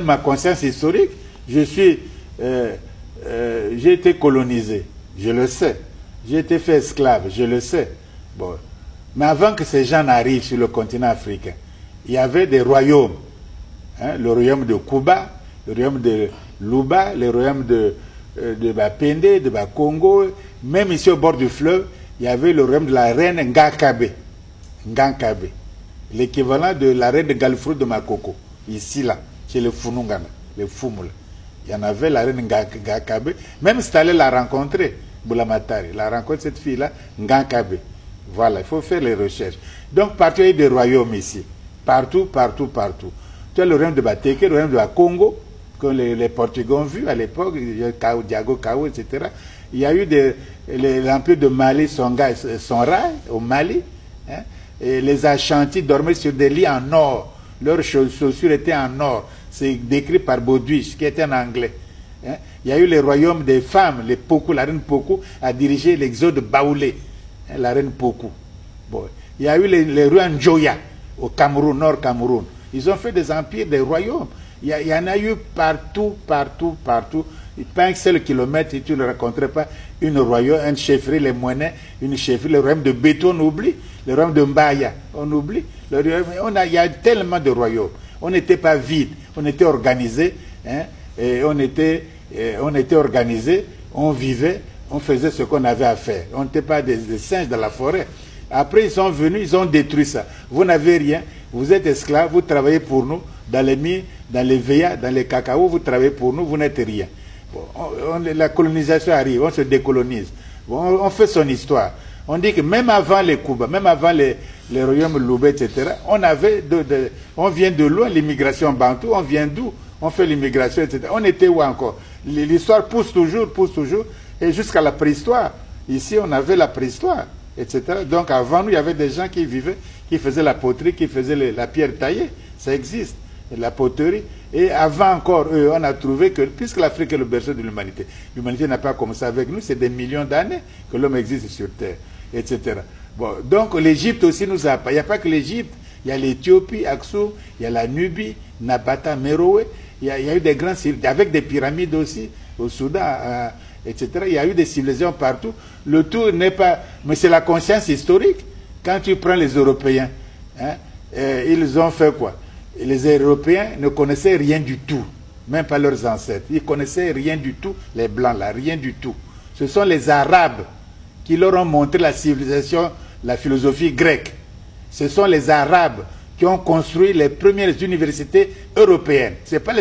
Ma conscience historique, j'ai été colonisé, je le sais. J'ai été fait esclave, je le sais. Bon. Mais avant que ces gens n'arrivent sur le continent africain, il y avait des royaumes. Hein, le royaume de Cuba, le royaume de Luba, le royaume de Bapende, de Bakongo. Même ici au bord du fleuve, il y avait le royaume de la reine Ngakabe. Ngakabe. L'équivalent de la reine de Galfrou de Makoko. Ici, là, chez les Funungana, les Fumula. Il y en avait la reine Ngakabe. Même si tu allais la rencontrer, Boulamatari, la rencontre cette fille-là, Ngakabe. Voilà, il faut faire les recherches. Donc, partout, il y a des royaumes ici. Partout, partout, partout. Tu as le royaume de Bateke, le royaume de Congo, que les Portugais ont vu à l'époque, Diago Kao, etc. Il y a eu l'empire de Mali, Songhai, au Mali. Hein, et les Ashantis dormaient sur des lits en or. Leurs chaussures étaient en or. C'est décrit par Baudouin, qui était en anglais. Hein. Il y a eu les royaumes des femmes, les Pokou, la reine Pokou a dirigé l'exode Baoulé, hein, la reine Pokou. Bon. Il y a eu les rois Njoya au Cameroun, Nord Cameroun. Ils ont fait des empires, des royaumes. Il y en a eu partout, partout, partout. Pas un seul kilomètre, et tu ne rencontrais pas une royaume, une chefferie, les Moinais, une chefferie, le royaume de Béton, on oublie. Le royaume de Mbaya, on oublie. Il y a tellement de royaumes. On n'était pas vide, on était organisé, hein, et on était organisé, on vivait, on faisait ce qu'on avait à faire. On n'était pas des singes dans la forêt. Après, ils sont venus, ils ont détruit ça. Vous n'avez rien, vous êtes esclaves, vous travaillez pour nous, dans les mines, dans les veillas, dans les cacao, vous travaillez pour nous, vous n'êtes rien. Bon, la colonisation arrive, on se décolonise. Bon, on fait son histoire. On dit que même avant les Cuba, même avant les royaumes Loubet, etc., on vient de loin, l'immigration bantou, on vient d'où? On fait l'immigration, etc. On était où encore? L'histoire pousse toujours, et jusqu'à la préhistoire. Ici, on avait la préhistoire, etc. Donc avant nous, il y avait des gens qui vivaient, qui faisaient la poterie, qui faisaient la pierre taillée. Ça existe, la poterie. Et avant encore, on a trouvé que, puisque l'Afrique est le berceau de l'humanité n'a pas commencé avec nous, c'est des millions d'années que l'homme existe sur Terre, etc. Bon, donc l'Égypte aussi nous a... Il n'y a pas que l'Égypte, il y a l'Éthiopie, Aksum, il y a la Nubie, Nabata, Meroé, il y a eu des grands civilisations, avec des pyramides aussi, au Soudan, etc. Il y a eu des civilisations partout. Le tout n'est pas... Mais c'est la conscience historique. Quand tu prends les Européens, hein, ils ont fait quoi? Les Européens ne connaissaient rien du tout, même pas leurs ancêtres. Ils connaissaient rien du tout, les Blancs là, rien du tout. Ce sont les Arabes qui leur ont montré la civilisation, la philosophie grecque. Ce sont les Arabes qui ont construit les premières universités européennes. C'est pas les